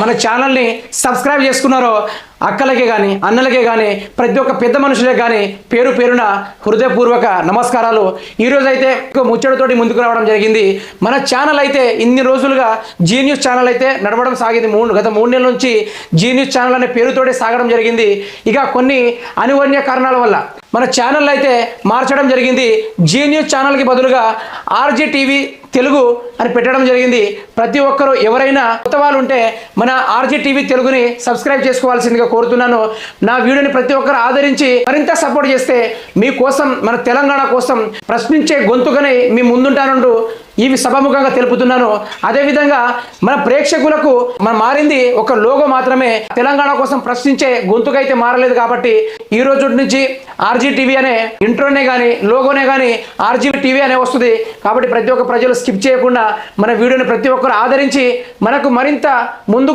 మన ఛానల్ని సబ్స్క్రైబ్ చేసుకున్నారో అక్కలకే కానీ అన్నలకే కానీ ప్రతి ఒక్క పెద్ద మనుషులే కానీ పేరు పేరున హృదయపూర్వక నమస్కారాలు. ఈరోజు అయితే ముచ్చటతోటి ముందుకు రావడం జరిగింది. మన ఛానల్ అయితే ఇన్ని రోజులుగా జీ న్యూస్ ఛానల్ అయితే నడవడం సాగింది. గత 3 నెలల నుంచి జీ న్యూస్ ఛానల్ అనే పేరుతోటి సాగడం జరిగింది. ఇక కొన్ని అనివార్య కారణాల వల్ల మన ఛానల్ అయితే మార్చడం జరిగింది. జీ న్యూస్ ఛానల్కి బదులుగా ఆర్జీ టీవీ తెలుగు అని పెట్టడం జరిగింది. ప్రతి ఒక్కరూ ఎవరైనా కొత్త వాళ్ళు ఉంటే మన ఆర్జీ టీవీ తెలుగుని సబ్స్క్రైబ్ చేసుకోవాల్సిందిగా కోరుతున్నాను. నా వీడియోని ప్రతి ఒక్కరు ఆదరించి మరింత సపోర్ట్ చేస్తే మీకోసం మన తెలంగాణ కోసం ప్రశ్నించే గొంతుగానే మీ ముందుంటానంటూ ఇవి సభాముఖంగా తెలుపుతున్నాను. అదేవిధంగా మన ప్రేక్షకులకు మనం మారింది ఒక లోగో మాత్రమే, తెలంగాణ కోసం ప్రశ్నించే గొంతుగా అయితే మారలేదు. కాబట్టి ఈ రోజు నుంచి ఆర్జీ టీవీ అనే ఇంట్రోనే కానీ లోగోనే కానీ ఆర్జీ టీవీ అనే వస్తుంది. కాబట్టి ప్రతి ఒక్క ప్రజలు స్కిప్ చేయకుండా మన వీడియోని ప్రతి ఒక్కరు ఆదరించి మనకు మరింత ముందుకు